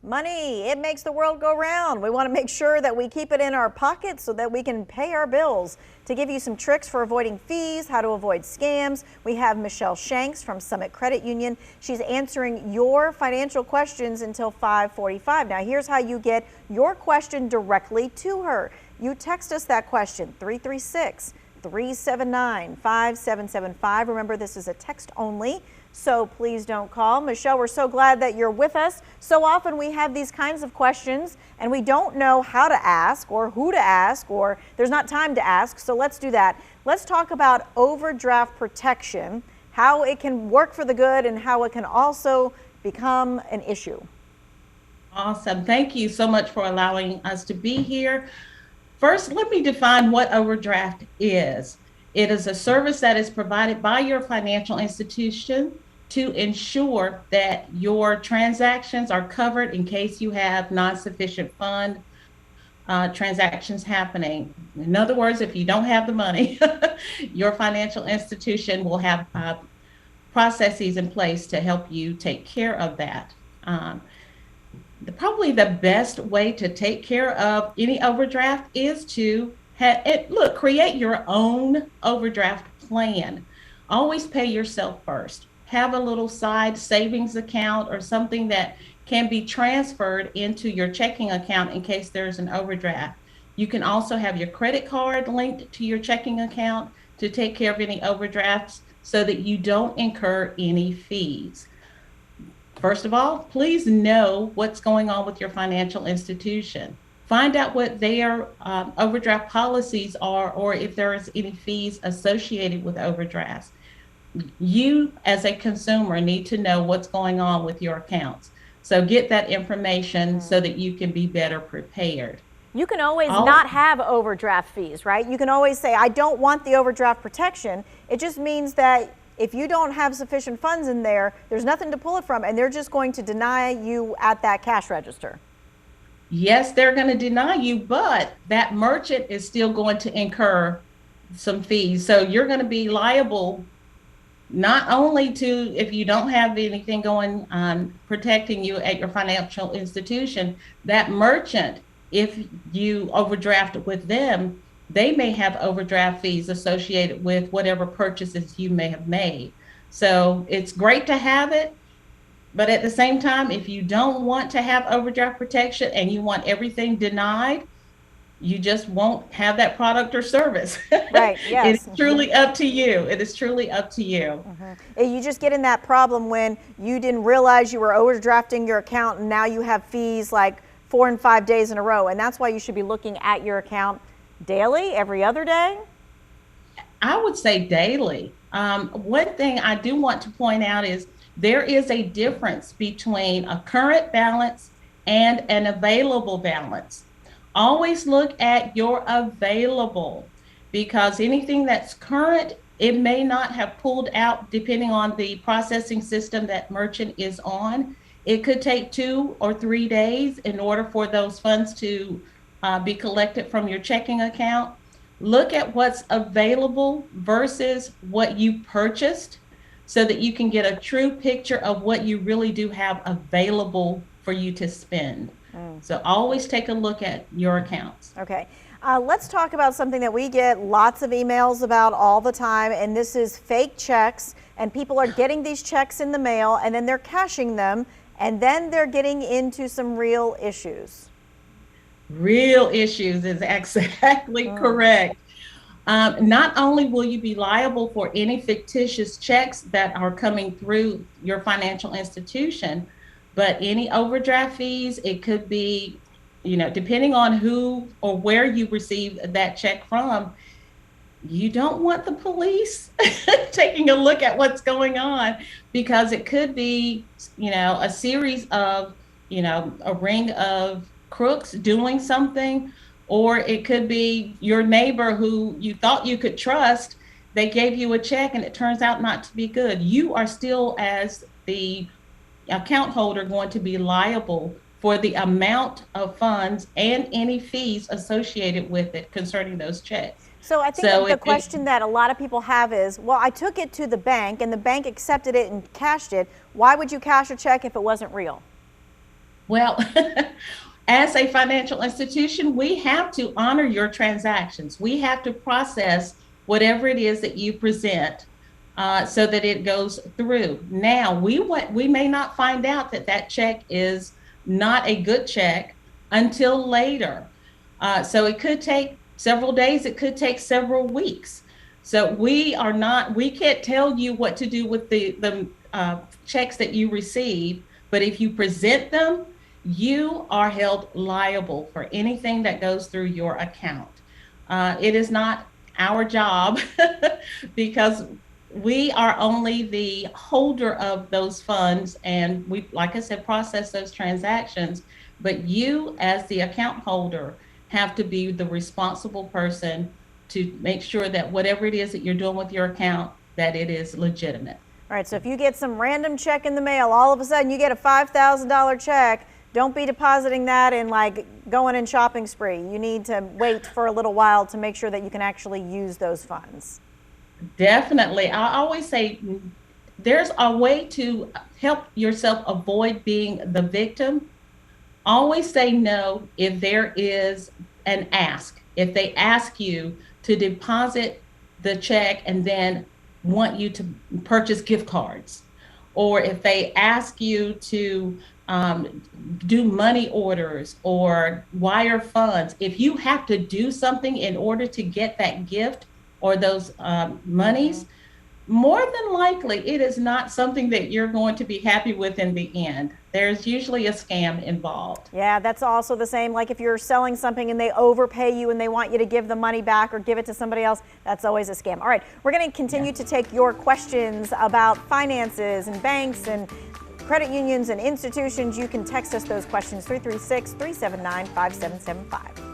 Money, it makes the world go round. We want to make sure that we keep it in our pockets so that we can pay our bills. To give you some tricks for avoiding fees, how to avoid scams, we have Michelle Shanks from Summit Credit Union. She's answering your financial questions until 5:45. Now, here's how you get your question directly to her. You text us that question, 336-379-5775. Remember, this is a text only, so please don't call. Michelle, we're so glad that you're with us. So often we have these kinds of questions and we don't know how to ask or who to ask, or there's not time to ask. So let's do that. Let's talk about overdraft protection, how it can work for the good and how it can also become an issue. Awesome. Thank you so much for allowing us to be here. First, let me define what overdraft is. It is a service that is provided by your financial institution to ensure that your transactions are covered in case you have non-sufficient fund transactions happening. In other words, if you don't have the money, your financial institution will have processes in place to help you take care of that. Probably the best way to take care of any overdraft is to create your own overdraft plan. Always pay yourself first. Have a little side savings account or something that can be transferred into your checking account in case there's an overdraft. You can also have your credit card linked to your checking account to take care of any overdrafts so that you don't incur any fees. First of all, please know what's going on with your financial institution. Find out what their overdraft policies are, or if there is any fees associated with overdrafts. You, as a consumer, need to know what's going on with your accounts. So get that information so that you can be better prepared. You can always not have overdraft fees, right? You can always say, I don't want the overdraft protection. It just means that if you don't have sufficient funds in there, there's nothing to pull it from, and they're just going to deny you at that cash register. Yes, they're going to deny you, but that merchant is still going to incur some fees. So you're going to be liable not only to, if you don't have anything going on protecting you at your financial institution, that merchant, if you overdraft with them, they may have overdraft fees associated with whatever purchases you may have made. So it's great to have it, but at the same time, if you don't want to have overdraft protection and you want everything denied, you just won't have that product or service. Right, yes. It's truly up to you. It is truly up to you. You just get in that problem when you didn't realize you were overdrafting your account and now you have fees like 4 and 5 days in a row. And that's why you should be looking at your account daily, every other day? I would say daily. One thing I do want to point out is there is a difference between a current balance and an available balance. Always look at your available, because anything that's current, it may not have pulled out depending on the processing system that merchant is on. It could take 2 or 3 days in order for those funds to be collected from your checking account. Look at what's available versus what you purchased so that you can get a true picture of what you really do have available for you to spend. So always take a look at your accounts. Okay. Let's talk about something that we get lots of emails about all the time, and this is fake checks. And people are getting these checks in the mail and then they're cashing them, and then they're getting into some real issues. Real issues is exactly correct. Not only will you be liable for any fictitious checks that are coming through your financial institution, but any overdraft fees, it could be, depending on who or where you receive that check from, you don't want the police taking a look at what's going on, because it could be, a series of, a ring of crooks doing something, or it could be your neighbor who you thought you could trust. They gave you a check and it turns out not to be good. You are still, as the account holder, going to be liable for the amount of funds and any fees associated with it concerning those checks. So I think the question that a lot of people have is, well, I took it to the bank and the bank accepted it and cashed it. Why would you cash a check if it wasn't real? Well, as a financial institution, we have to honor your transactions. We have to process whatever it is that you present so that it goes through. Now, we may not find out that that check is not a good check until later. So it could take several days, it could take several weeks. So we can't tell you what to do with the checks that you receive, but if you present them, you are held liable for anything that goes through your account. It is not our job because we are only the holder of those funds, and we, like I said, process those transactions. But you, as the account holder, have to be the responsible person to make sure that whatever it is that you're doing with your account, that it is legitimate. All right, so if you get some random check in the mail, all of a sudden you get a $5,000 check, don't be depositing that in like going in shopping spree. You need to wait for a little while to make sure that you can actually use those funds. Definitely. I always say there's a way to help yourself avoid being the victim. Always say no if there is an ask. If they ask you to deposit the check and then want you to purchase gift cards, or if they ask you to do money orders or wire funds, if you have to do something in order to get that gift or those monies, more than likely it is not something that you're going to be happy with in the end. There's usually a scam involved. Yeah, that's also the same. Like if you're selling something and they overpay you and they want you to give the money back or give it to somebody else, that's always a scam. All right, we're going to continue to take your questions about finances and banks and credit unions and institutions. You can text us those questions 336-379-5775.